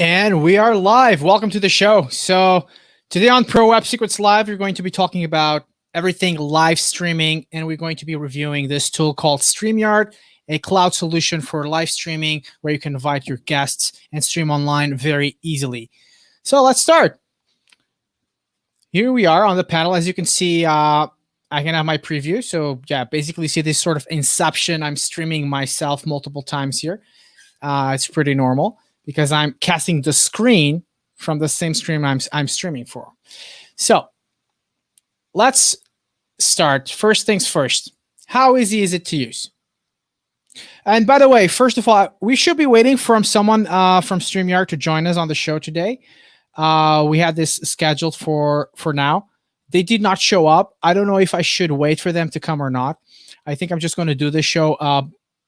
And we are live. Welcome to the show. So today on Pro Web Secrets Live, we're going to be talking about everything live streaming, and we're going to be reviewing this tool called StreamYard, a cloud solution for live streaming where you can invite your guests and stream online very easily. So let's start. Here we are on the panel. As you can see, I can have my preview. So yeah, basically see this sort of inception. I'm streaming myself multiple times here. It's pretty normal, because I'm casting the screen from the same stream I'm streaming for. So let's start. First things first, how easy is it to use? And by the way, first of all, we should be waiting for someone from StreamYard to join us on the show today. We had this scheduled for now. They did not show up. I don't know if I should wait for them to come or not. I think I'm just going to do this show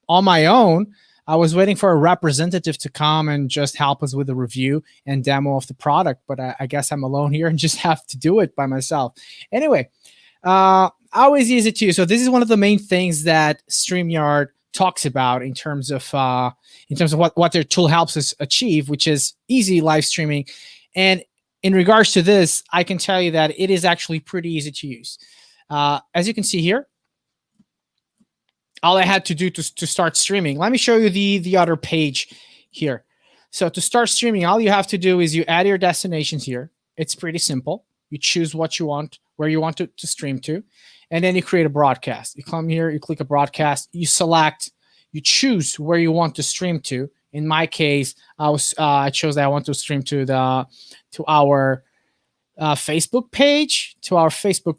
on my own. I was waiting for a representative to come and just help us with the review and demo of the product, but I guess I'm alone here and just have to do it by myself. Anyway, how easy is it to use? So this is one of the main things that StreamYard talks about in terms of what their tool helps us achieve, which is easy live streaming. And in regards to this, I can tell you that it is actually pretty easy to use. As you can see here, all I had to do to start streaming. Let me show you the other page here. So to start streaming, all you have to do is you add your destinations here. It's pretty simple. You choose what you want, where you want to stream to, and then you create a broadcast. You come here, you click a broadcast, you select, you choose where you want to stream to. In my case, I chose that I want to stream to our Facebook page, to our Facebook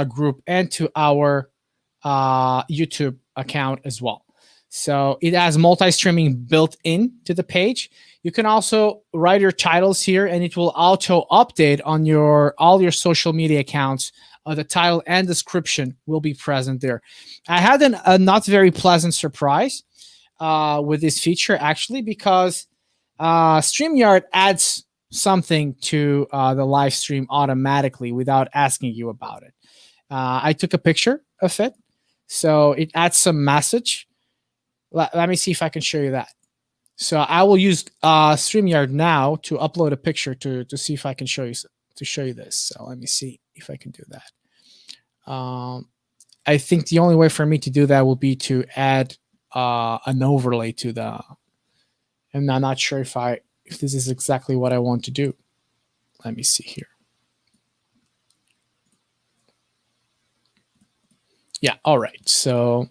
group, and to our YouTube account as well. So it has multi-streaming built in to the page. You can also write your titles here, and it will auto update on all your social media accounts. The title and description will be present there. I had a not very pleasant surprise with this feature, actually, because StreamYard adds something to the live stream automatically without asking you about it. I took a picture of it. So it adds some message. Let me see if I can show you that. So I will use StreamYard now to upload a picture to see if I can show you this. So let me see if I can do that. I think the only way for me to do that will be to add an overlay to the. And I'm not sure if this is exactly what I want to do. Let me see here. Yeah, all right. So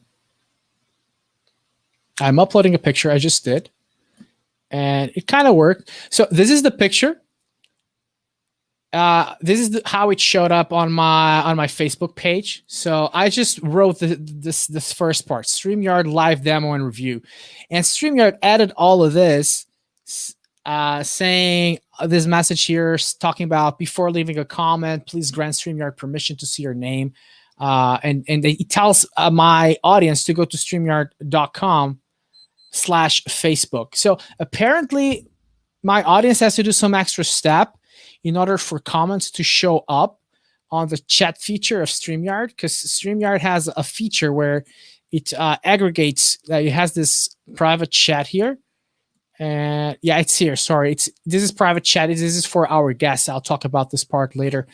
I'm uploading a picture. I just did. And it kind of worked. So this is the picture. This is how it showed up on my Facebook page. So I just wrote this first part, StreamYard live demo and review. And StreamYard added all of this, saying this message here, talking about before leaving a comment, please grant StreamYard permission to see your name. And it tells my audience to go to StreamYard.com/Facebook. So apparently my audience has to do some extra step in order for comments to show up on the chat feature of StreamYard, because StreamYard has a feature where it aggregates, it has this private chat here. And yeah, it's here. Sorry, this is private chat. This is for our guests. I'll talk about this part later.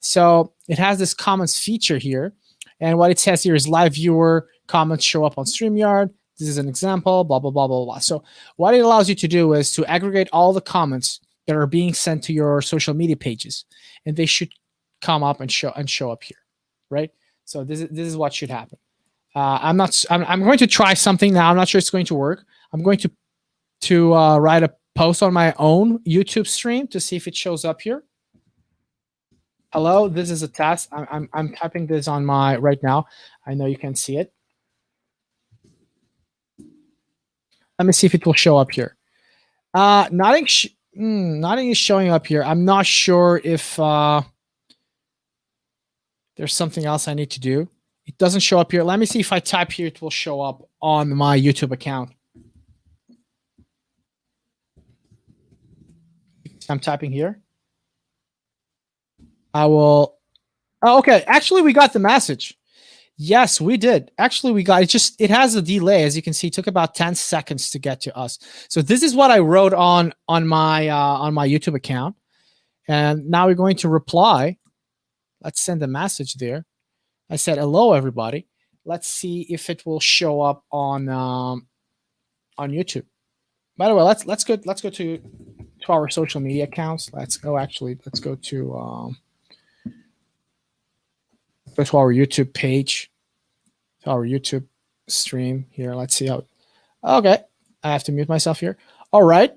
So it has this comments feature here. And what it says here is live viewer comments show up on StreamYard. This is an example, blah, blah, blah, blah, blah. So what it allows you to do is to aggregate all the comments that are being sent to your social media pages. And they should come up and show up here, right? So this is what should happen. I'm going to try something now. I'm not sure it's going to work. I'm going to write a post on my own YouTube stream to see if it shows up here. Hello, this is a test. I'm typing this on my right now. I know you can see it. Let me see if it will show up here. Nothing is showing up here. I'm not sure if there's something else I need to do. It doesn't show up here. Let me see if I type here, it will show up on my YouTube account. I'm typing here. I will. Oh, okay. Actually, we got the message. Yes, we did. Actually, we got it. Just it has a delay, as you can see. It took about 10 seconds to get to us. So this is what I wrote on my YouTube account, and now we're going to reply. Let's send a message there. I said hello, everybody. Let's see if it will show up on YouTube. By the way, let's go to our social media accounts. Let's go to our YouTube page, to our YouTube stream here. Let's see how. Okay, I have to mute myself here. All right,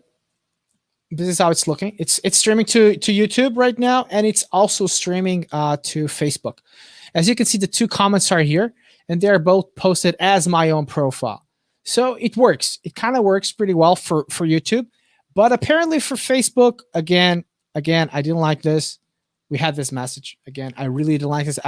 this is how it's looking. It's streaming to YouTube right now, and it's also streaming to Facebook. As you can see, the two comments are here, and they're both posted as my own profile. So it works. It kind of works pretty well for YouTube, but apparently for Facebook, again, I didn't like this. We had this message again. I really didn't like this.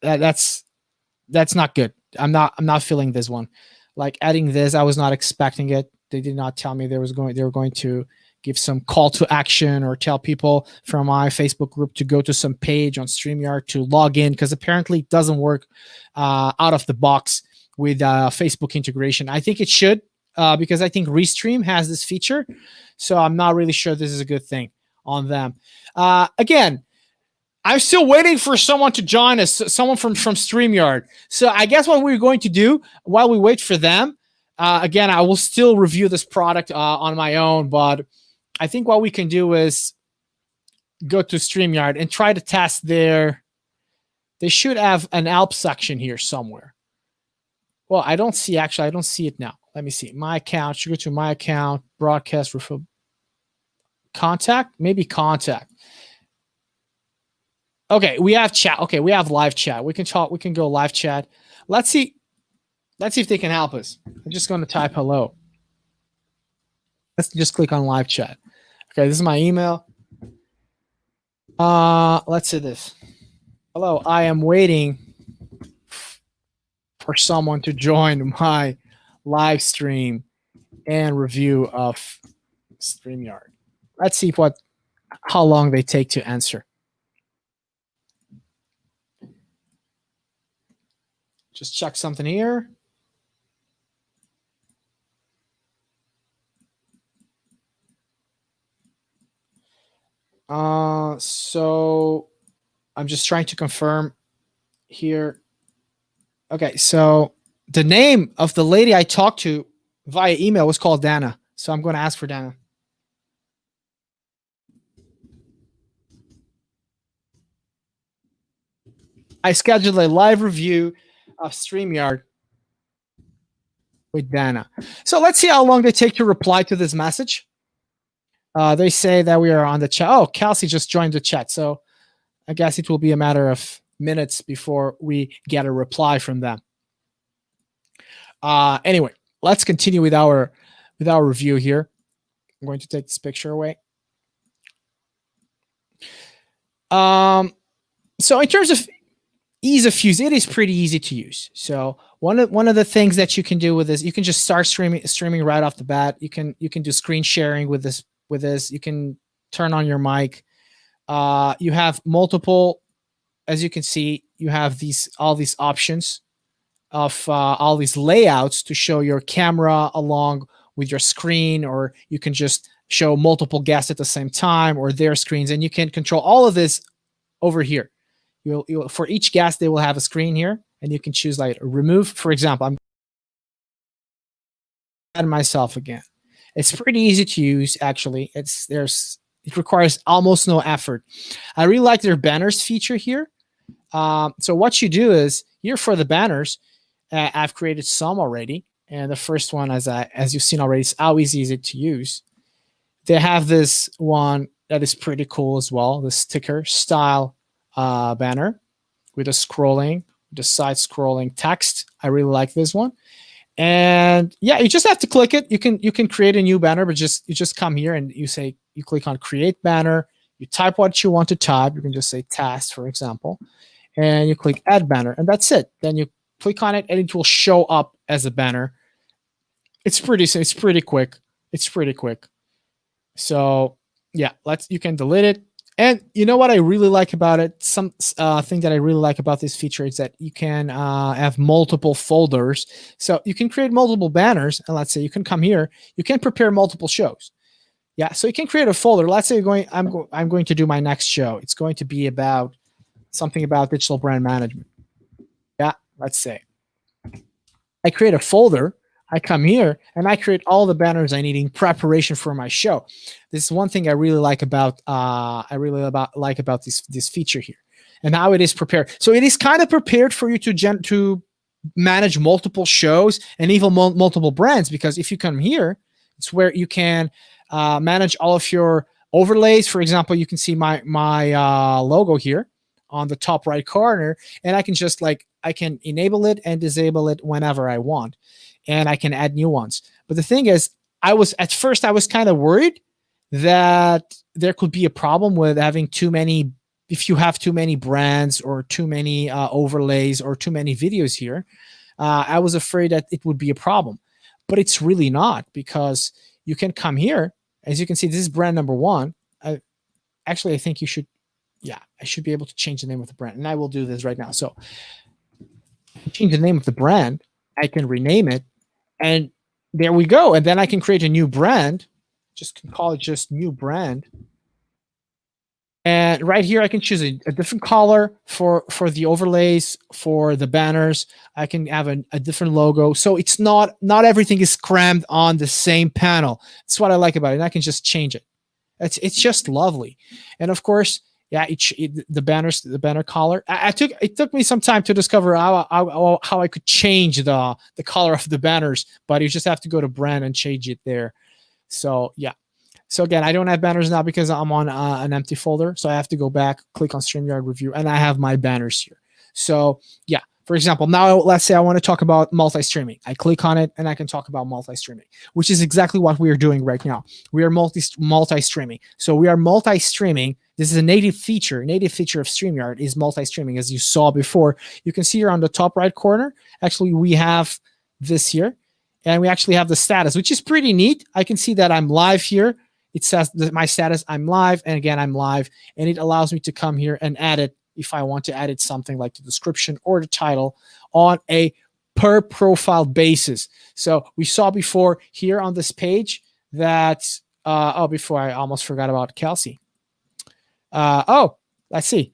That's not good. I'm not feeling this one. Like adding this, I was not expecting it. They did not tell me they were going to give some call to action or tell people from my Facebook group to go to some page on StreamYard to log in, because apparently it doesn't work out of the box with Facebook integration. I think it should, because I think Restream has this feature. So I'm not really sure this is a good thing on them. Again, I'm still waiting for someone to join us, someone from StreamYard. So I guess what we're going to do while we wait for them, again, I will still review this product on my own, but I think what we can do is go to StreamYard and try to test their. They should have an help section here somewhere. Well, I don't see it now. Let me see. My account. Should go to my account, broadcast, refill, contact, maybe contact. Okay, we have chat. Okay, we have live chat. We can talk. We can go live chat. Let's see if they can help us. I'm just going to type hello. Let's just click on live chat. Okay, this is my email. Let's say this. Hello, I am waiting for someone to join my live stream and review of StreamYard. Let's see how long they take to answer. Just check something here. So I'm just trying to confirm here. Okay, so the name of the lady I talked to via email was called Dana. So I'm going to ask for Dana. I scheduled a live review of StreamYard with Dana. So let's see how long they take to reply to this message. They say that we are on the chat. Oh, Kelsey just joined the chat. So I guess it will be a matter of minutes before we get a reply from them. Anyway, let's continue with our review here. I'm going to take this picture away. So in terms of ease of use, it is pretty easy to use. So one of the things that you can do with this, you can just start streaming right off the bat. You can do screen sharing with this. You can turn on your mic. You have multiple, as you can see, you have all these options of all these layouts to show your camera along with your screen, or you can just show multiple guests at the same time or their screens, and you can control all of this over here. You'll for each guest, they will have a screen here, and you can choose like remove. For example, I'm adding myself again. It's pretty easy to use, actually. It requires almost no effort. I really like their banners feature here. So what you do is here for the banners, I've created some already, and the first one, as you've seen already, is always easy to use. They have this one that is pretty cool as well, the sticker style banner with the side scrolling text. I really like this one. And yeah, you just have to click it. You can create a new banner, but you just come here and you click on create banner. You type what you want to type. You can just say task, for example, and you click add banner, and that's it. Then you click on it, and it will show up as a banner. It's pretty quick. So yeah, you can delete it, And you know what I really like about it? Some thing that I really like about this feature is that you can have multiple folders. So you can create multiple banners. And let's say you can come here. You can prepare multiple shows. Yeah, so you can create a folder. Let's say I'm going to do my next show. It's going to be about something about digital brand management. Yeah, let's say I create a folder. I come here and I create all the banners I need in preparation for my show. This is one thing I really like about this feature here, and how it is prepared. So it is kind of prepared for you to manage multiple shows and even multiple brands, because if you come here, it's where you can manage all of your overlays. For example, you can see my logo here on the top right corner, and I can just I can enable it and disable it whenever I want, and I can add new ones. But the thing is, at first I was kind of worried that there could be a problem with having too many. If you have too many brands or too many overlays or too many videos here, I was afraid that it would be a problem. But it's really not, because you can come here. As you can see, this is brand number 1. I think you should, I should be able to change the name of the brand, and I will do this right now. So change the name of the brand, I can rename it, and there we go. And then I can create a new brand, just call it just new brand. And right here, I can choose a different color for the overlays, for the banners. I can have a different logo. So it's not everything is crammed on the same panel. That's what I like about it. And I can just change it. It's just lovely. And of course, the banner color. It took me some time to discover how I could change the color of the banners, but you just have to go to brand and change it there. So yeah. So again, I don't have banners now because I'm on an empty folder. So I have to go back, click on StreamYard review, and I have my banners here. So yeah, for example, now let's say I want to talk about multi-streaming. I click on it and I can talk about multi-streaming, which is exactly what we are doing right now. We are multi-streaming. So we are multi-streaming. This is a native feature. Native feature of StreamYard is multi-streaming, as you saw before. You can see here on the top right corner, actually we have this here, and we actually have the status, which is pretty neat. I can see that I'm live here. It says that my status, I'm live, and again, I'm live, and it allows me to come here and add it if I want to edit something like the description or the title on a per profile basis. So we saw before here on this page that, before I almost forgot about Kelsey. Let's see.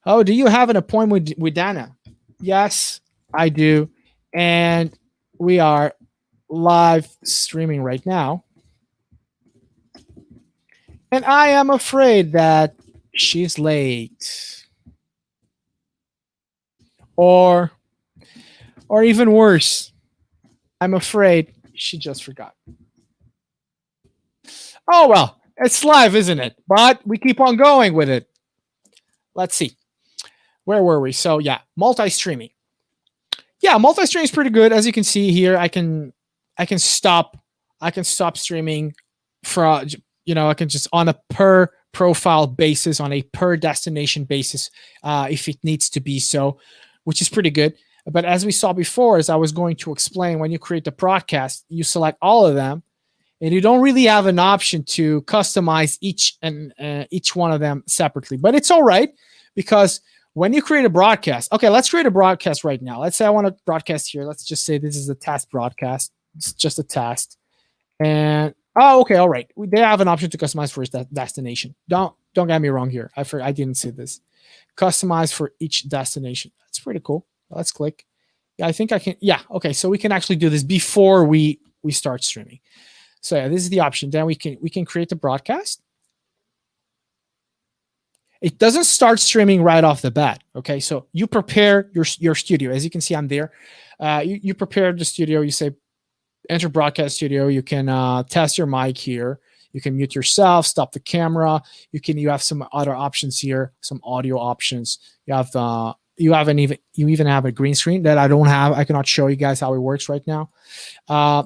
Oh, do you have an appointment with Dana? Yes, I do. And we are live streaming right now. And I am afraid that she's late. Or even worse, I'm afraid she just forgot. Oh, well, it's live, isn't it? But we keep on going with it. Let's see. Where were we? So yeah, multi-streaming. Yeah, multi-streaming is pretty good. As you can see here, I can stop streaming for, I can just on a per profile basis, on a per destination basis, if it needs to be so, which is pretty good. But as we saw before, as I was going to explain, when you create the broadcast, you select all of them, and you don't really have an option to customize each one of them separately. But it's all right, because when you create a broadcast, okay, let's create a broadcast right now. Let's say I want to broadcast here. Let's just say this is a test broadcast. It's just a test. And okay, all right. They have an option to customize for each destination. Don't get me wrong here. I didn't see this. Customize for each destination. That's pretty cool. Let's click. Yeah, I think I can. Yeah, okay. So we can actually do this before we start streaming. So yeah, this is the option. Then we can create the broadcast. It doesn't start streaming right off the bat. Okay, so you prepare your studio. As you can see, I'm there. You prepare the studio. You say enter broadcast studio. You can test your mic here. You can mute yourself, stop the camera. You have some other options here, some audio options. You even have a green screen that I don't have. I cannot show you guys how it works right now.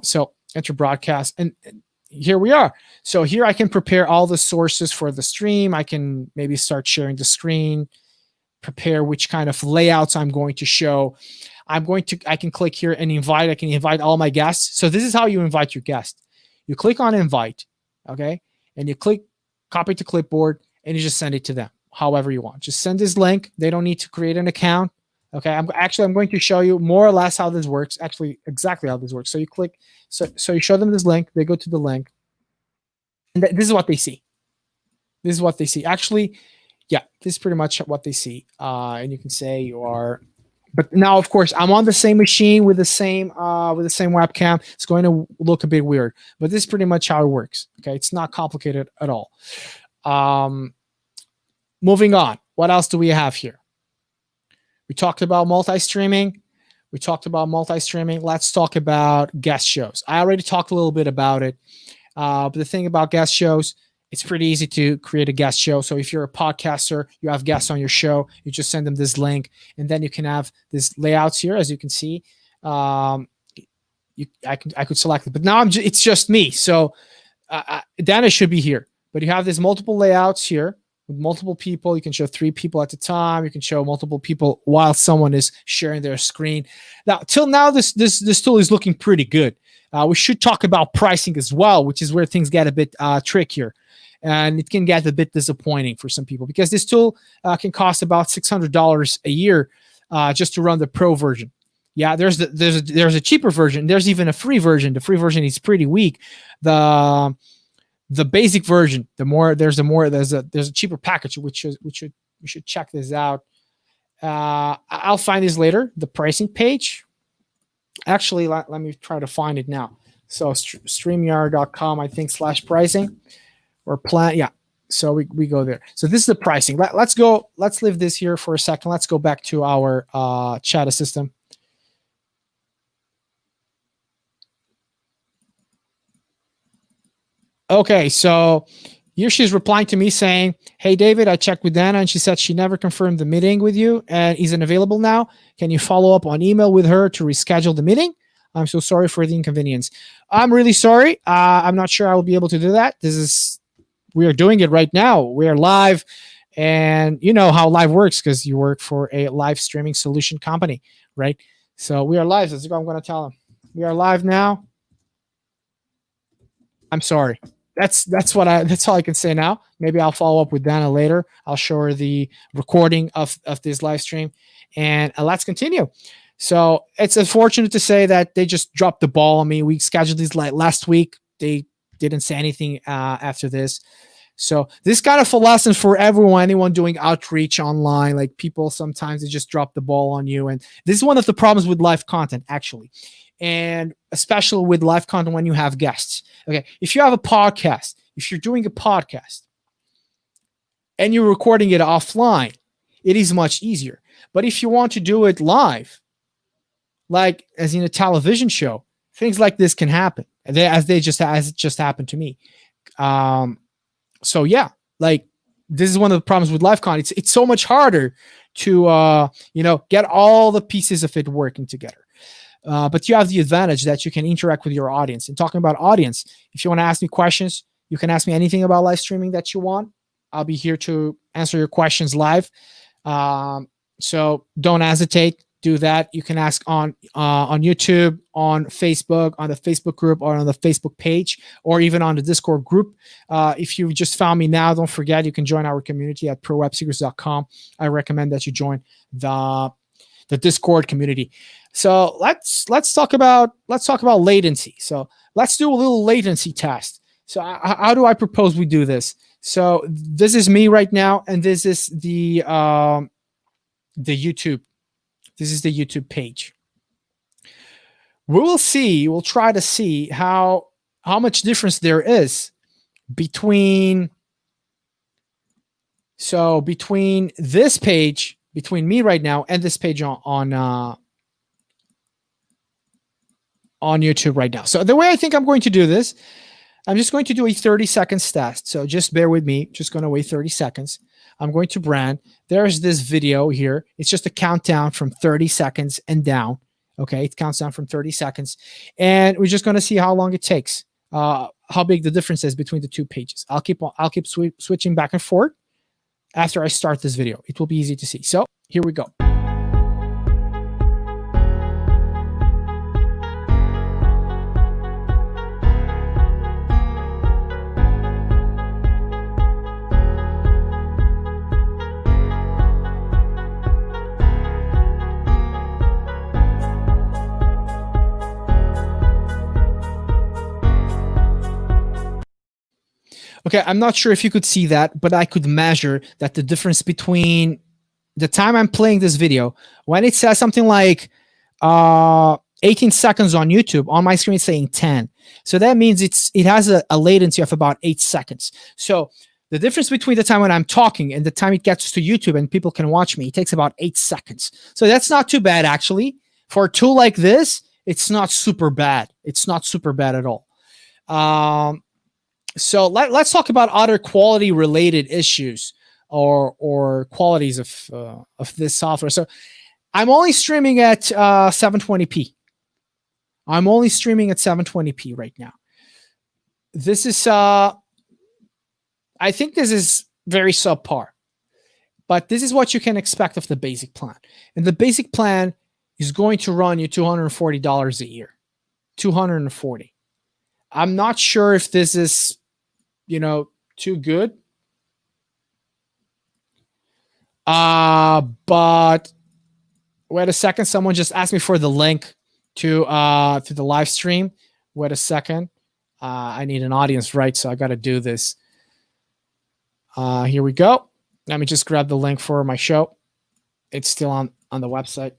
So enter broadcast, and here we are. So here I can prepare all the sources for the stream. I can maybe start sharing the screen, prepare which kind of layouts I'm going to show. I can click here and invite. I can invite all my guests. So this is how you invite your guest. You click on invite, okay? And you click copy to clipboard, and you just send it to them however you want. Just send this link. They don't need to create an account. Okay, I'm going to show you more or less how this works. Actually, exactly how this works. So you click, so you show them this link. They go to the link, and this is what they see. This is what they see. Actually, yeah, this is pretty much what they see. And you can say you are. But now, of course, I'm on the same machine with the same webcam. It's going to look a bit weird, but this is pretty much how it works. Okay, it's not complicated at all. Moving on. What else do we have here? We talked about multi-streaming. Let's talk about guest shows. I already talked a little bit about it. But the thing about guest shows, it's pretty easy to create a guest show. So if you're a podcaster, you have guests on your show, you just send them this link, and then you can have these layouts here, as you can see. I could select it, but now it's just me. So then it should be here. But you have these multiple layouts here with multiple people. You can show 3 people at a time. You can show multiple people while someone is sharing their screen. Now, till now, this tool is looking pretty good. We should talk about pricing as well, which is where things get a bit trickier. And it can get a bit disappointing for some people because this tool can cost about $600 a year just to run the pro version. Yeah, there's a cheaper version. There's even a free version. The free version is pretty weak. The basic version, there's a cheaper package, we should check this out. I'll find this later, the pricing page. Actually, let me try to find it now. So StreamYard.com, I think, /pricing or plan. Yeah. So we go there. So this is the pricing. Let's leave this here for a second. Let's go back to our chat assistant. Okay, so here she's replying to me saying, "Hey, David, I checked with Dana and she said she never confirmed the meeting with you and isn't available now. Can you follow up on email with her to reschedule the meeting? I'm so sorry for the inconvenience." I'm really sorry. I'm not sure I will be able to do that. We are doing it right now. We are live, and you know how live works because you work for a live streaming solution company, right? So we are live. That's what I'm going to tell them. We are live now. I'm sorry. That's all I can say now. Maybe I'll follow up with Dana later. I'll show her the recording of this live stream, and let's continue. So it's unfortunate to say that they just dropped the ball on me. We scheduled these last week. They didn't say anything after this. So this kind of a lesson for anyone doing outreach online. Like people sometimes they just drop the ball on you, and this is one of the problems with live content actually. And especially with live content when you have guests. Okay, if you have a podcast, if you're doing a podcast and you're recording it offline, it is much easier. But if you want to do it live, like as in a television show, things like this can happen, as it just happened to me. So yeah, like this is one of the problems with live content. It's so much harder to get all the pieces of it working together. But you have the advantage that you can interact with your audience. And talking about audience, if you want to ask me questions, you can ask me anything about live streaming that you want. I'll be here to answer your questions live. So don't hesitate. Do that. You can ask on YouTube, on Facebook, on the Facebook group, or on the Facebook page, or even on the Discord group. If you just found me now, don't forget you can join our community at prowebsecrets.com. I recommend that you join the Discord community. So let's talk about latency. So let's do a little latency test. So how do I propose we do this? So this is me right now, and this is the YouTube. This is the YouTube page. We'll try to see how much difference there is between this page, between me right now and this page on YouTube right now. So the way I think I'm going to do this, I'm just going to do a 30-second test. So just bear with me. Just going to wait 30 seconds. I'm going to brand. There's this video here. It's just a countdown from 30 seconds and down. Okay, it counts down from 30 seconds. And we're just going to see how long it takes, how big the difference is between the two pages. I'll keep switching back and forth after I start this video. It will be easy to see. So here we go. Okay, I'm not sure if you could see that, but I could measure that the difference between the time I'm playing this video, when it says something like 18 seconds on YouTube, on my screen it's saying 10. So that means it has a latency of about 8 seconds. So the difference between the time when I'm talking and the time it gets to YouTube and people can watch me, it takes about 8 seconds. So that's not too bad, actually. For a tool like this, it's not super bad. It's not super bad at all. So let's talk about other quality related issues or qualities of this software. So I'm only streaming at 720p. I'm only streaming at 720p right now. This is I think this is very subpar, but this is what you can expect of the basic plan. And the basic plan is going to run you $240 a year. $240. I'm not sure if this is, too good. But wait a second. Someone just asked me for the link to the live stream. Wait a second. I need an audience, right? So I got to do this. Here we go. Let me just grab the link for my show. It's still on the website.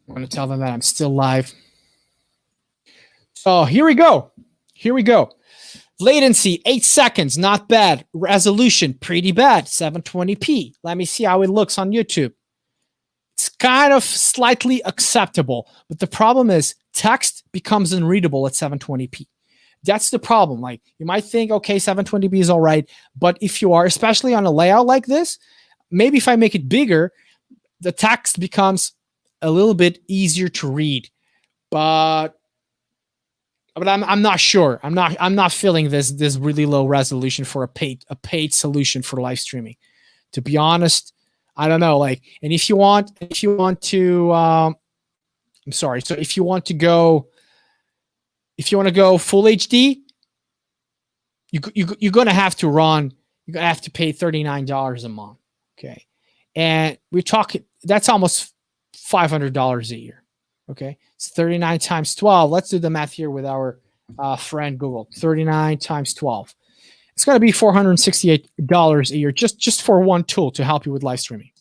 I'm going to tell them that I'm still live. So here we go. Here we go. Latency, 8 seconds, not bad. Resolution, pretty bad, 720p. Let me see how it looks on YouTube. It's kind of slightly acceptable, but the problem is text becomes unreadable at 720p. That's the problem. Like, you might think, okay, 720p is all right, but if you are, especially on a layout like this, maybe if I make it bigger, the text becomes a little bit easier to read. But I'm not sure. I'm not feeling this really low resolution for a paid solution for live streaming. To be honest, I don't know. Like, and if you want to, I'm sorry. So if you want to go full HD, you're gonna have to run. You're gonna have to pay $39 a month. Okay, and we're talking. That's almost $500 a year. Okay, it's 39 times 12. Let's do the math here with our friend Google. 39 times 12. It's going to be $468 a year just for one tool to help you with live streaming.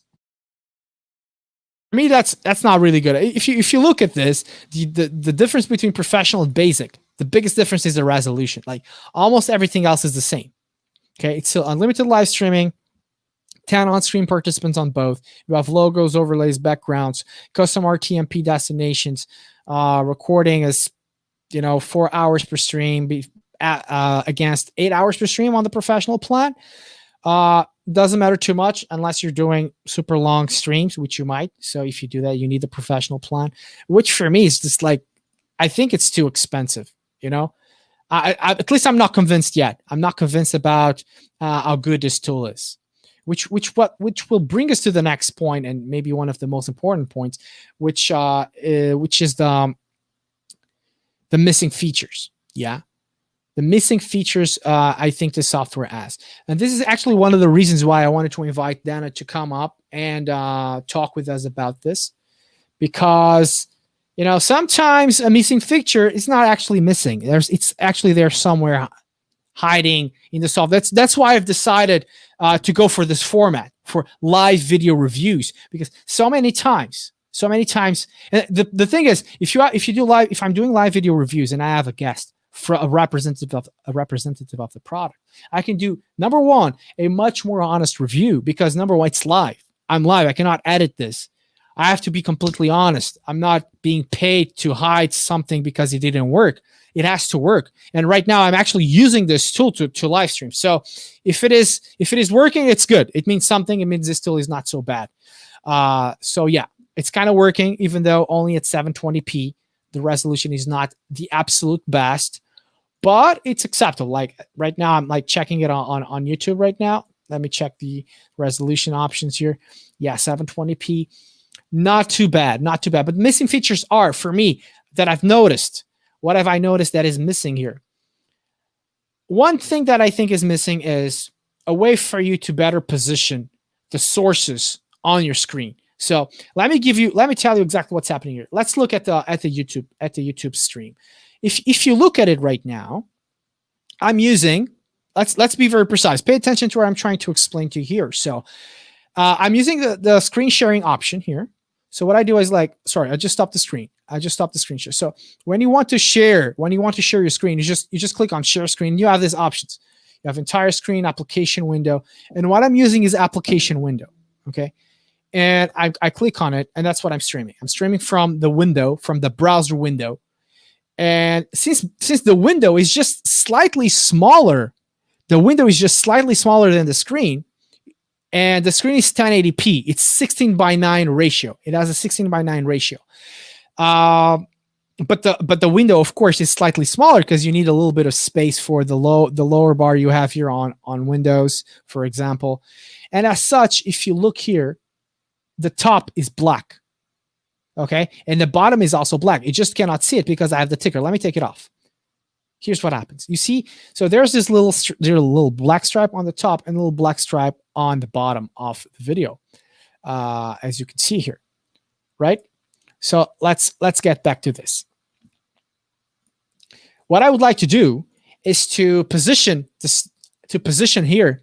For me, that's not really good. If you look at this, the difference between professional and basic, the biggest difference is the resolution. Like, almost everything else is the same. Okay, it's still unlimited live streaming. 10 on-screen participants on both. You have logos, overlays, backgrounds, custom RTMP destinations. Recording is, 4 hours per stream against 8 hours per stream on the professional plan. Doesn't matter too much unless you're doing super long streams, which you might. So if you do that, you need the professional plan, which for me is just like, I think it's too expensive. At least I'm not convinced yet. I'm not convinced about how good this tool is. Which will bring us to the next point, and maybe one of the most important points, which is the missing features. Yeah, the missing features I think the software has, and this is actually one of the reasons why I wanted to invite Dana to come up and talk with us about this, because sometimes a missing feature is not actually missing. It's actually there somewhere, hiding in the software. That's why I've decided to go for this format for live video reviews, because so many times, and the thing is, if I'm doing live video reviews and I have a guest, for a representative of the product, I can do, number one, a much more honest review, because number one, it's live. I'm live. I cannot edit this. I have to be completely honest. I'm not being paid to hide something because it didn't work. It has to work. And right now I'm actually using this tool to live stream. So if it is working, it's good. It means something. It means this tool is not so bad. So yeah, it's kind of working, even though only at 720p. The resolution is not the absolute best, but it's acceptable. Like right now, I'm like checking it on YouTube right now. Let me check the resolution options here. Yeah, 720p. Not too bad. Not too bad. But missing features are, for me, that I've noticed. What have I noticed that is missing here? One thing that I think is missing is a way for you to better position the sources on your screen. So let me tell you exactly what's happening here. Let's look at the YouTube stream. if you look at it right now, I'm using, let's be very precise. Pay attention to what I'm trying to explain to you here. So I'm using the screen sharing option here. So what I do is I just stopped the screen. I just stopped the screen share. So when you want to share your screen, you just click on share screen. You have these options. You have entire screen, application window, and what I'm using is application window. Okay, and I click on it, and that's what I'm streaming. I'm streaming from the window, from the browser window. And since the window is just slightly smaller, than the screen, and the screen is 1080p. It's 16:9 ratio. It has a 16:9 ratio. But the window, of course, is slightly smaller because you need a little bit of space for the lower bar you have here on Windows, for example. And as such, if you look here, the top is black. Okay, and the bottom is also black. You just cannot see it because I have the ticker. Let me take it off. Here's what happens. You see, so there's this little black stripe on the top and a little black stripe on the bottom of the video, as you can see here, right? So let's get back to this. What I would like to do is to position here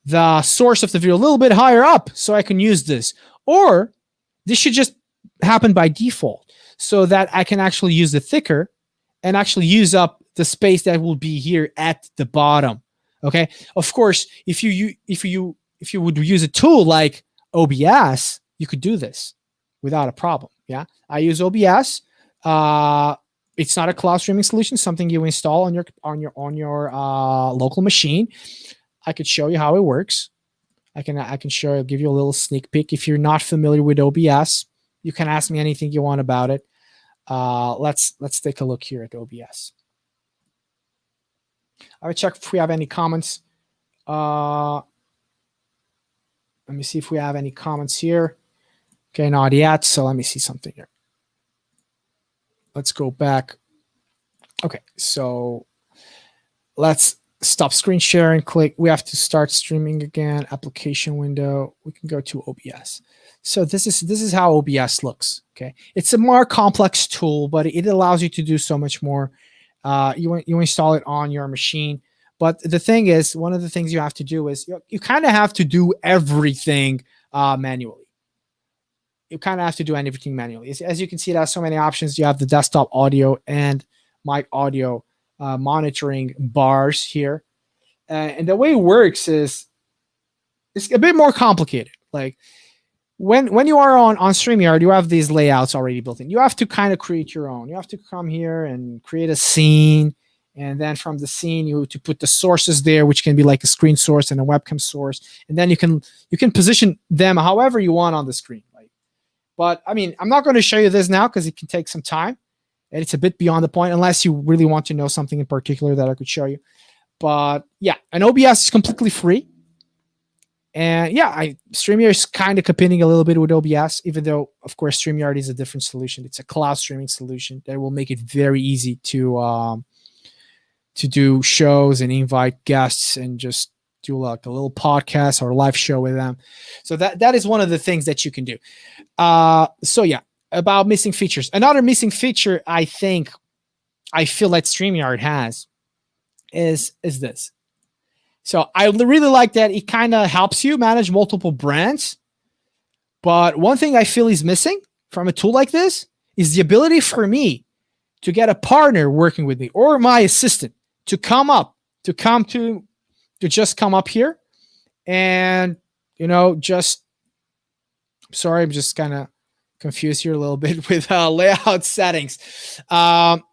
the source of the video a little bit higher up so I can use this, or this should just happen by default so that I can actually use the thicker and actually use up the space that will be here at the bottom. Okay. Of course, if you would use a tool like OBS, you could do this without a problem. Yeah. I use OBS. It's not a cloud streaming solution, something you install on your local machine. I could show you how it works. I can give you a little sneak peek. If you're not familiar with OBS, you can ask me anything you want about it. Let's take a look here at OBS. I will check if we have any comments. Let me see if we have any comments here. Okay, not yet. So let me see something here. Let's go back. Okay, so let's stop screen sharing. Click. We have to start streaming again. Application window. We can go to OBS. So this is how OBS looks. Okay, it's a more complex tool, but it allows you to do so much more. You install it on your machine, but the thing is, one of the things you have to do is you kind of have to do everything manually. You kind of have to do everything manually. As you can see, it has so many options. You have the desktop audio and mic audio monitoring bars here, and the way it works is it's a bit more complicated. Like when you are on StreamYard, you have these layouts already built in. You have to kind of create your own. You have to come here and create a scene, and then from the scene you to put the sources there, which can be like a screen source and a webcam source, and then you can position them however you want on the screen. But I mean, I'm not going to show you this now because it can take some time, and it's a bit beyond the point unless you really want to know something in particular that I could show you. But yeah, and OBS is completely free. And yeah, StreamYard is kind of competing a little bit with OBS, even though, of course, StreamYard is a different solution. It's a cloud streaming solution that will make it very easy to do shows and invite guests and just do like a little podcast or live show with them. So that is one of the things that you can do. So yeah, about missing features. Another missing feature I feel like StreamYard has is this. So I really like that it kind of helps you manage multiple brands. But one thing I feel is missing from a tool like this is the ability for me to get a partner working with me or my assistant to just come up here and, sorry, I'm just kind of confused here a little bit with layout settings. To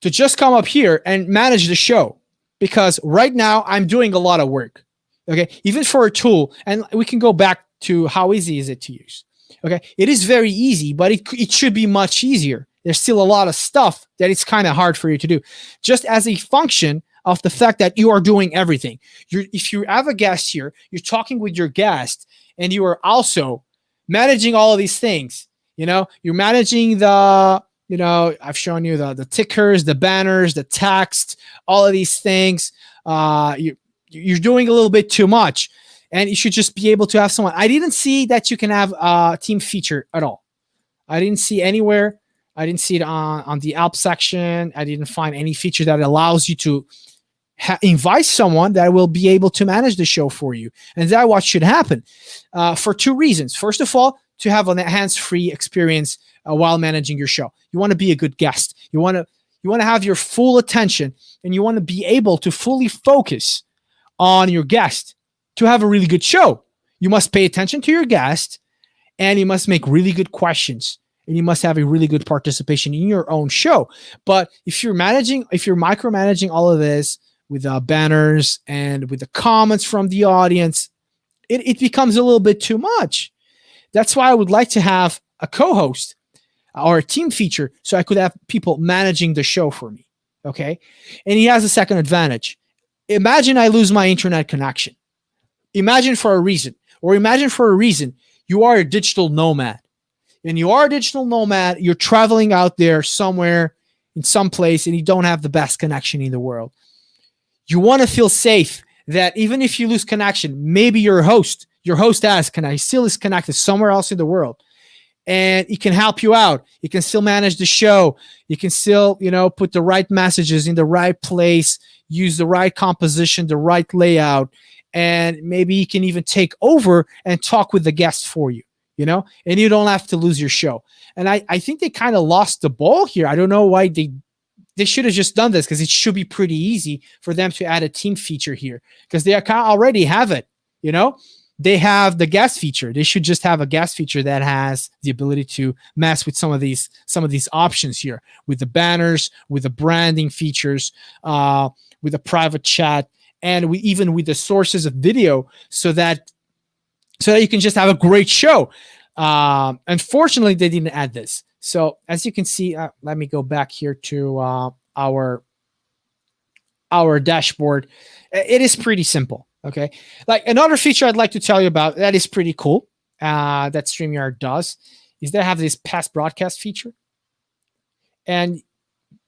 just come up here and manage the show, because right now I'm doing a lot of work. Okay, even for a tool, and we can go back to how easy is it to use. Okay, it is very easy, but it should be much easier. There's still a lot of stuff that it's kind of hard for you to do, just as a function of the fact that you are doing everything. If you have a guest here, you're talking with your guest, and you are also managing all of these things. You're managing I've shown you the tickers, the banners, the text, all of these things. You're doing a little bit too much, and you should just be able to have someone. I didn't see that you can have a team feature at all. I didn't see anywhere I didn't see it on the help section. I didn't find any feature that allows you to invite someone that will be able to manage the show for you. And that's what should happen for two reasons. First of all, to have a hands-free experience while managing your show. You want to be a good guest. You want to have your full attention, and you want to be able to fully focus on your guest to have a really good show. You must pay attention to your guest, and you must make really good questions, and you must have a really good participation in your own show. But if you're micromanaging all of this with banners and with the comments from the audience, it becomes a little bit too much. That's why I would like to have a co-host or a team feature so I could have people managing the show for me. Okay. And he has a second advantage. Imagine I lose my internet connection. Imagine for a reason you are a digital nomad. And you are a digital nomad, you're traveling out there somewhere in some place and you don't have the best connection in the world. You want to feel safe that even if you lose connection, maybe your host still is connected somewhere else in the world. And it can help you out. You can still manage the show. You can still, put the right messages in the right place, use the right composition, the right layout, and maybe you can even take over and talk with the guests for you, and you don't have to lose your show. And I think they kind of lost the ball here. I don't know why they should have just done this, because it should be pretty easy for them to add a team feature here, because they already have it, They have the guest feature. They should just have a guest feature that has the ability to mess with some of these options here, with the banners, with the branding features, with the private chat, and even with the sources of video, so that you can just have a great show. Unfortunately, they didn't add this. So as you can see, let me go back here to our dashboard. It is pretty simple. Okay. Like another feature I'd like to tell you about that is pretty cool, that StreamYard does, is they have this past broadcast feature. And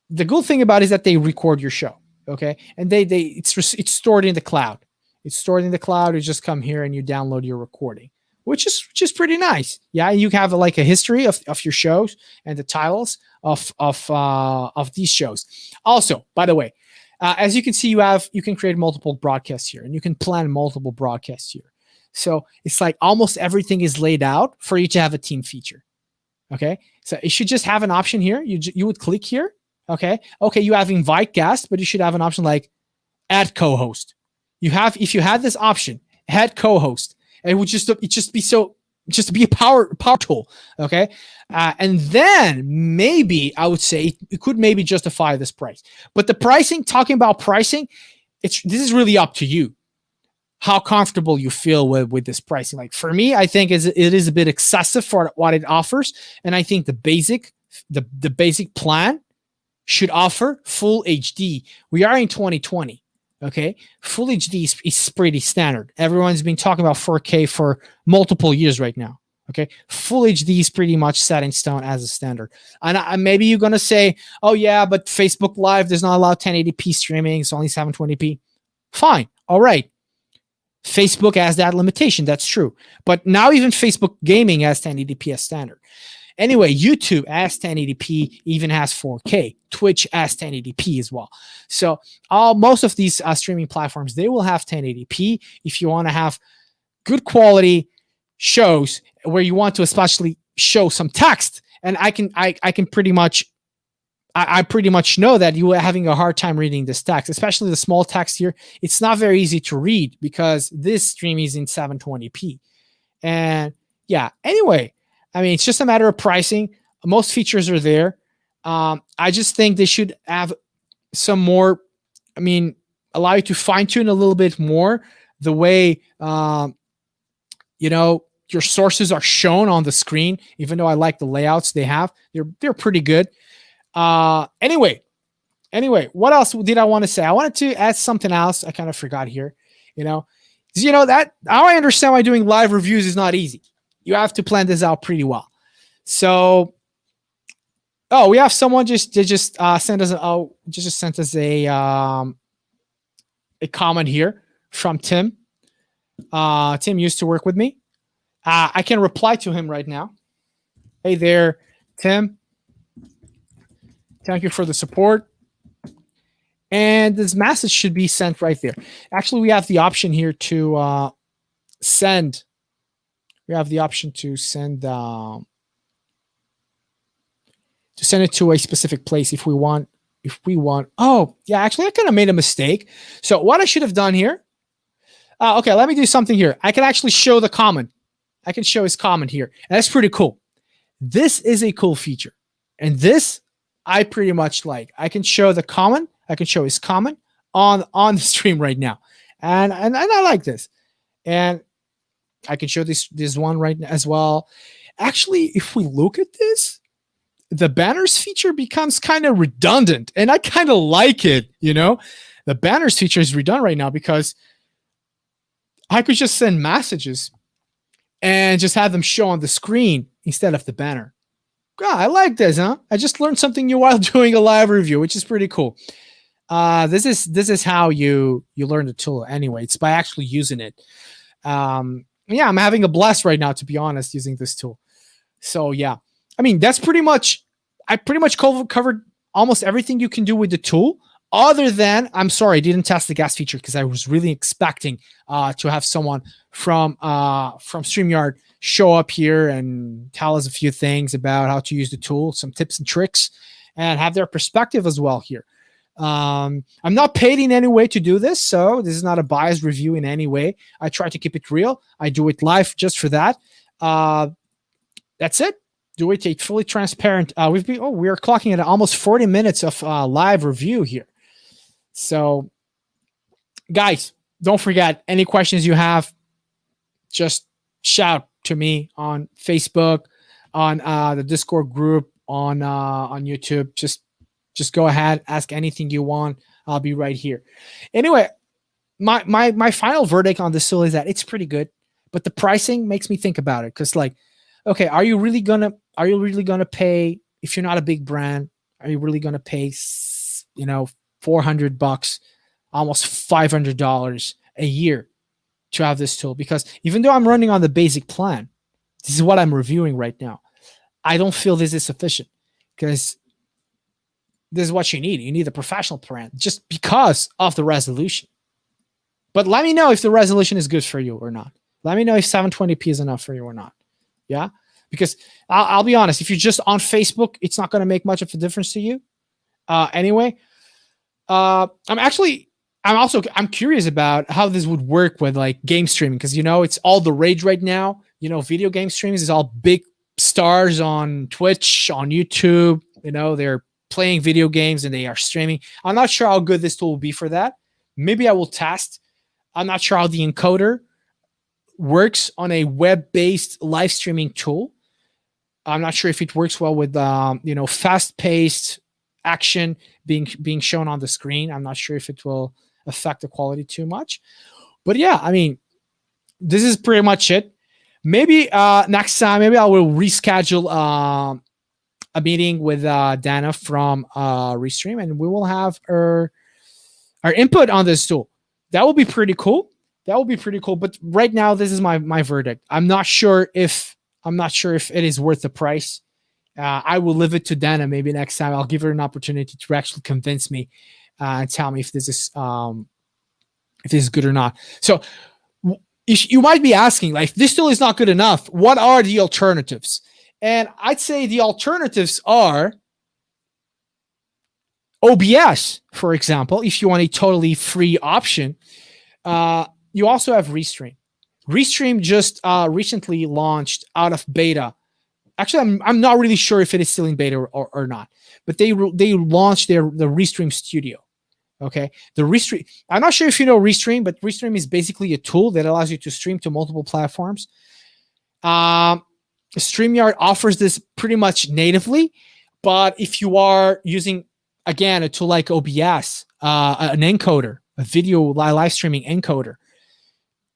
the good thing about it is that they record your show. Okay. And it's stored in the cloud. It's stored in the cloud. You just come here and you download your recording, which is pretty nice. Yeah. And you have like a history of your shows and the titles of these shows. Also, by the way, as you can see, you can create multiple broadcasts here, and you can plan multiple broadcasts here. So it's like almost everything is laid out for you to have a team feature. Okay. So it should just have an option here. You would click here. Okay. You have invite guest, but you should have an option like add co-host. If you had this option, add co-host, it would just be a power tool. Okay. And then maybe I would say it could maybe justify this price, but the pricing, talking about pricing, this is really up to you, how comfortable you feel with this pricing. Like for me, I think it is a bit excessive for what it offers. And I think the basic plan should offer full HD. We are in 2020. Okay. Full HD is pretty standard. Everyone's been talking about 4K for multiple years right now. Okay. Full HD is pretty much set in stone as a standard. And maybe you're going to say, oh yeah, but Facebook Live does not allow 1080p streaming. It's only 720p. Fine. All right. Facebook has that limitation. That's true. But now even Facebook Gaming has 1080p as standard. Anyway, YouTube has 1080p, even has 4K. Twitch has 1080p as well. So most of these streaming platforms, they will have 1080p. If you want to have good quality shows where you want to especially show some text, and I pretty much know that you are having a hard time reading this text, especially the small text here. It's not very easy to read because this stream is in 720p. And yeah, anyway, I mean, it's just a matter of pricing. Most features are there. I just think they should have some more, allow you to fine tune a little bit more the way, your sources are shown on the screen. Even though I like the layouts they have, they're pretty good. Anyway, what else did I want to say? I wanted to add something else. I kind of forgot here, that now I understand why doing live reviews is not easy. You have to plan this out pretty well. So, we have someone just sent us a comment here from Tim. Tim used to work with me. I can reply to him right now. Hey there, Tim. Thank you for the support. And this message should be sent right there. Actually, we have the option here to send. We have the option to send it to a specific place if we want. Oh, yeah, actually, I kind of made a mistake. So what I should have done here. Okay, let me do something here. I can actually show the comment. I can show his comment here. And that's pretty cool. This is a cool feature. And this I pretty much like. I can show the comment. I can show his comment on the stream right now. And I like this. And I can show this one right now as well. Actually, if we look at this, the banners feature becomes kind of redundant. And I kind of like it, you know? The banners feature is redundant right now because I could just send messages and just have them show on the screen instead of the banner. God, I like this, huh? I just learned something new while doing a live review, which is pretty cool. This is how you learn the tool anyway. It's by actually using it. Yeah, I'm having a blast right now, to be honest, using this tool. So yeah, I mean, that's pretty much, I pretty much covered almost everything you can do with the tool. Other than, I'm sorry, I didn't test the guest feature because I was really expecting to have someone from StreamYard show up here and tell us a few things about how to use the tool, some tips and tricks, and have their perspective as well here. I'm not paid in any way to do this, so this is not a biased review in any way. I try to keep it real. I do it live just for that. That's it. Do it fully transparent. We are clocking at almost 40 minutes of live review here. So, guys, don't forget, any questions you have, just shout to me on Facebook, on the Discord group, on YouTube. Just go ahead, ask anything you want. I'll be right here. Anyway, my final verdict on this tool is that it's pretty good, but the pricing makes me think about it. Because, like, okay, are you really gonna pay, if you're not a big brand, are you really gonna pay, $400, almost $500 a year to have this tool? Because even though I'm running on the basic plan, this is what I'm reviewing right now, I don't feel this is sufficient, because this is what you need. You need a professional plan just because of the resolution. But let me know if the resolution is good for you or not. Let me know if 720p is enough for you or not. Yeah, because I'll be honest, if you're just on Facebook, it's not going to make much of a difference to you. Anyway, I'm curious about how this would work with like game streaming, because it's all the rage right now. Video game streams is all big stars on Twitch, on YouTube. They're playing video games and they are streaming. I'm not sure how good this tool will be for that. Maybe I will test. I'm not sure how the encoder works on a web-based live streaming tool. I'm not sure if it works well with fast-paced action being shown on the screen. I'm not sure if it will affect the quality too much. But yeah, I mean, this is pretty much it. Maybe next time, maybe I will reschedule a meeting with Dana from Restream, and we will have our input on this tool. That will be pretty cool. But right now, this is my verdict. I'm not sure if it is worth the price. I will leave it to Dana. Maybe next time I'll give her an opportunity to actually convince me and tell me if this is good or not. So you might be asking, like, this tool is not good enough, what are the alternatives? And I'd say the alternatives are OBS, for example. If you want a totally free option, you also have Restream. Restream just recently launched out of beta. Actually, I'm not really sure if it is still in beta or not. But they launched the Restream Studio. Okay, the Restream. I'm not sure if you know Restream, but Restream is basically a tool that allows you to stream to multiple platforms. StreamYard offers this pretty much natively, but if you are using, again, a tool like OBS, an encoder, a video live streaming encoder,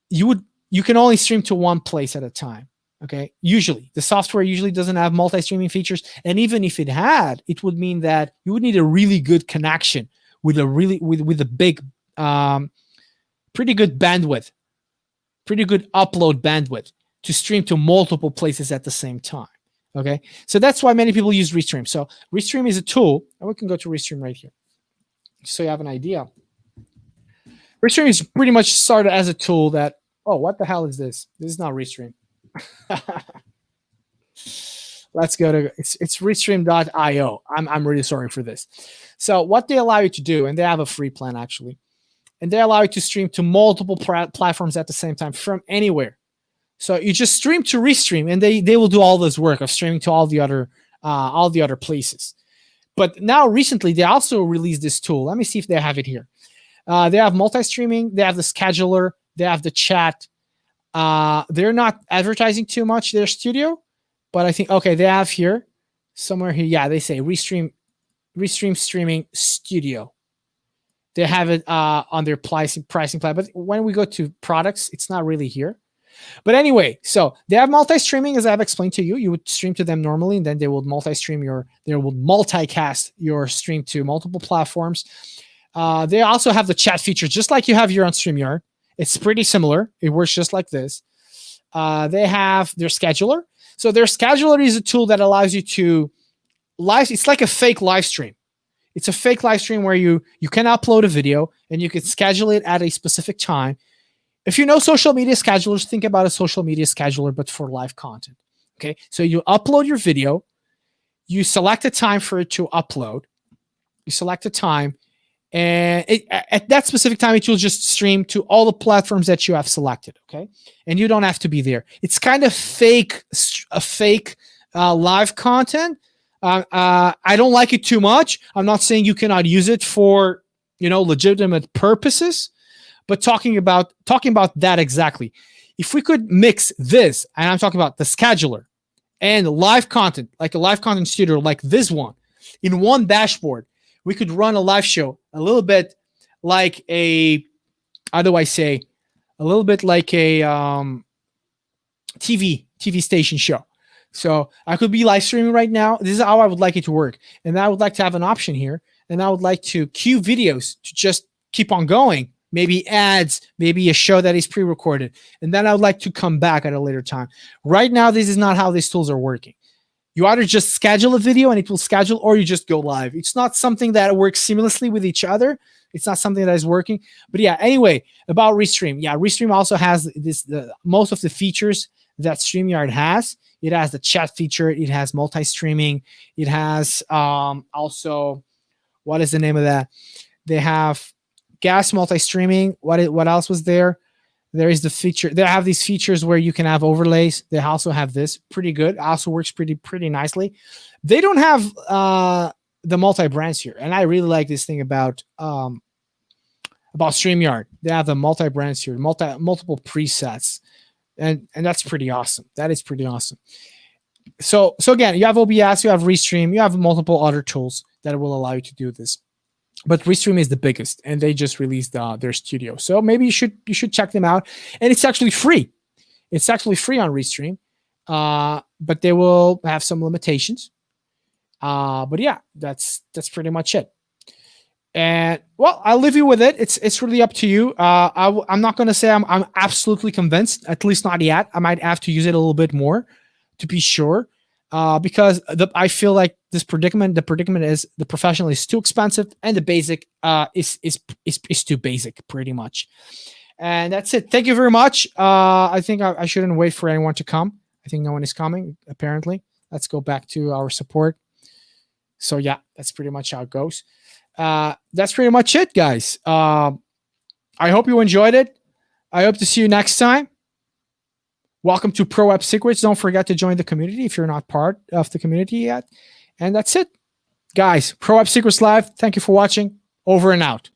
you can only stream to one place at a time. Okay, usually the software doesn't have multi-streaming features, and even if it had, it would mean that you would need a really good connection with a big, pretty good bandwidth, pretty good upload bandwidth to stream to multiple places at the same time. Okay, so that's why many people use Restream. So Restream is a tool, and we can go to Restream right here, so you have an idea. Restream is pretty much started as a tool that. Oh, what the hell is this? This is not Restream. Let's go to it's restream.io. I'm really sorry for this. So what they allow you to do, and they have a free plan actually, and they allow you to stream to multiple platforms at the same time from anywhere. So you just stream to Restream, and they will do all this work of streaming to all the other places. But now recently they also released this tool. Let me see if they have it here. They have multi-streaming. They have the scheduler. They have the chat. They're not advertising too much their studio, but I think okay they have here somewhere here. Yeah, they say Restream streaming studio. They have it on their pricing plan, but when we go to products, it's not really here. But anyway, so they have multi-streaming, as I've explained to you. You would stream to them normally, and then they will multicast your stream to multiple platforms. They also have the chat feature, just like you have here on StreamYard. It's pretty similar. It works just like this. They have their scheduler. So their scheduler is a tool that allows you to live. It's like a fake live stream. It's a fake live stream where you can upload a video and you can schedule it at a specific time. If you know social media schedulers, think about a social media scheduler, but for live content. Okay, so you upload your video, you select a time for it to upload, you select a time, and at that specific time, it will just stream to all the platforms that you have selected. Okay, and you don't have to be there. It's kind of a fake live content. I don't like it too much. I'm not saying you cannot use it for legitimate purposes. But talking about that exactly, if we could mix this, and I'm talking about the scheduler and live content, like a live content studio like this one, in one dashboard, we could run a live show a little bit like a TV station show. So I could be live streaming right now. This is how I would like it to work. And I would like to have an option here. And I would like to queue videos to just keep on going. Maybe ads, maybe a show that is pre-recorded. And then I would like to come back at a later time. Right now, this is not how these tools are working. You either just schedule a video and it will schedule, or you just go live. It's not something that works seamlessly with each other. It's not something that is working. But yeah, anyway, about Restream. Yeah, Restream also has most of the features that StreamYard has. It has the chat feature. It has multi-streaming. It has also, what is the name of that? They have gas multi-streaming. What else was there? There is the feature. They have these features where you can have overlays. They also have this. Pretty good. Also works pretty nicely. They don't have the multi-brands here, and I really like this thing about StreamYard. They have the multi-brands here, multiple presets, and that's pretty awesome. That is pretty awesome. So again, you have OBS, you have Restream, you have multiple other tools that will allow you to do this. But Restream is the biggest, and they just released their studio. So maybe you should check them out. And it's actually free. It's actually free on Restream, but they will have some limitations. But yeah, that's pretty much it. And well, I'll leave you with it. It's really up to you. I'm not going to say I'm absolutely convinced, at least not yet. I might have to use it a little bit more to be sure. Because I feel like the predicament is the professional is too expensive and the basic is too basic, pretty much. And that's it. Thank you very much. I think I shouldn't wait for anyone to come. I think no one is coming, apparently. Let's go back to our support. So yeah, that's pretty much how it goes. That's pretty much it, guys. I hope you enjoyed it. I hope to see you next time. Welcome to Pro Web Secrets. Don't forget to join the community if you're not part of the community yet. And that's it. Guys, Pro Web Secrets Live. Thank you for watching. Over and out.